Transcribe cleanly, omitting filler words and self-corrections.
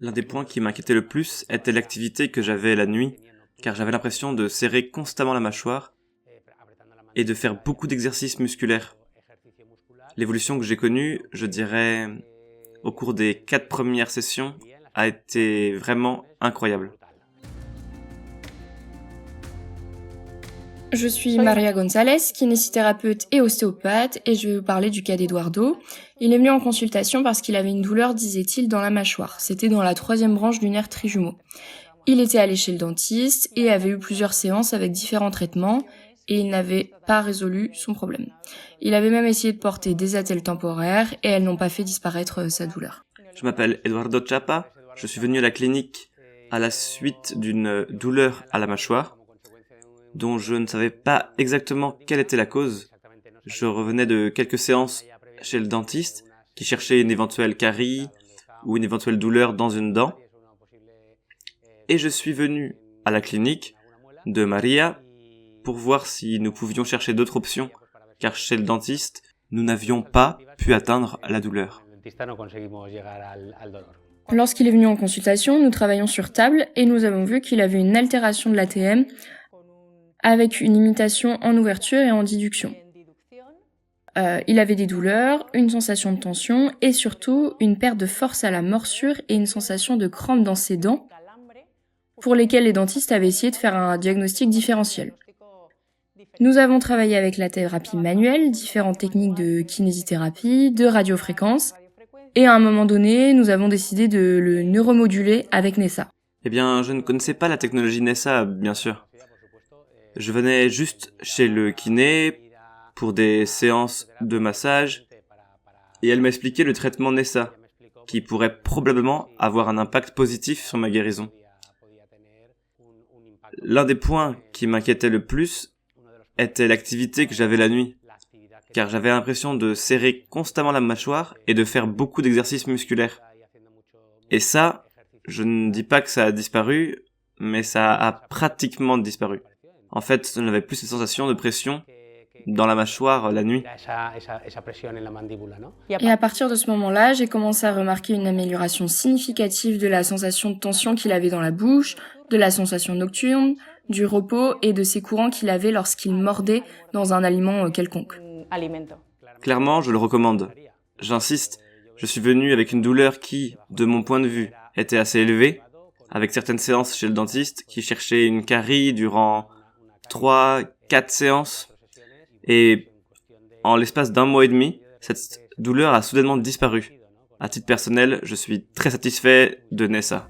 L'un des points qui m'inquiétait le plus était l'activité que j'avais la nuit, car j'avais l'impression de serrer constamment la mâchoire et de faire beaucoup d'exercices musculaires. L'évolution que j'ai connue, je dirais, au cours des 4 premières sessions, a été vraiment incroyable. Je suis Maria González, kinésithérapeute et ostéopathe, et je vais vous parler du cas d'Eduardo. Il est venu en consultation parce qu'il avait une douleur, disait-il, dans la mâchoire. C'était dans la 3e branche du nerf trijumeau. Il était allé chez le dentiste et avait eu plusieurs séances avec différents traitements, et il n'avait pas résolu son problème. Il avait même essayé de porter des attelles temporaires, et elles n'ont pas fait disparaître sa douleur. Je m'appelle Eduardo Chapa, je suis venu à la clinique à la suite d'une douleur à la mâchoire, dont je ne savais pas exactement quelle était la cause. Je revenais de quelques séances chez le dentiste qui cherchait une éventuelle carie ou une éventuelle douleur dans une dent. Et je suis venu à la clinique de Maria pour voir si nous pouvions chercher d'autres options, car chez le dentiste, nous n'avions pas pu atteindre la douleur. Lorsqu'il est venu en consultation, nous travaillons sur table et nous avons vu qu'il avait une altération de l'ATM avec une limitation en ouverture et en déduction. Il avait des douleurs, une sensation de tension et surtout une perte de force à la morsure et une sensation de crampe dans ses dents pour lesquelles les dentistes avaient essayé de faire un diagnostic différentiel. Nous avons travaillé avec la thérapie manuelle, différentes techniques de kinésithérapie, de radiofréquence et à un moment donné, nous avons décidé de le neuromoduler avec NESA. Eh bien, je ne connaissais pas la technologie NESA, bien sûr. Je venais juste chez le kiné pour des séances de massage et elle m'a expliqué le traitement NESA, qui pourrait probablement avoir un impact positif sur ma guérison. L'un des points qui m'inquiétait le plus était l'activité que j'avais la nuit, car j'avais l'impression de serrer constamment la mâchoire et de faire beaucoup d'exercices musculaires. Et ça, je ne dis pas que ça a disparu, mais ça a pratiquement disparu. En fait, je n'avais plus cette sensation de pression dans la mâchoire la nuit. Et à partir de ce moment-là, j'ai commencé à remarquer une amélioration significative de la sensation de tension qu'il avait dans la bouche, de la sensation nocturne, du repos et de ces courants qu'il avait lorsqu'il mordait dans un aliment quelconque. Clairement, je le recommande. J'insiste, je suis venu avec une douleur qui, de mon point de vue, était assez élevée, avec certaines séances chez le dentiste qui cherchait une carie durant 3-4 séances. Et en l'espace d'1 mois et demi, cette douleur a soudainement disparu. À titre personnel, je suis très satisfait de NESA.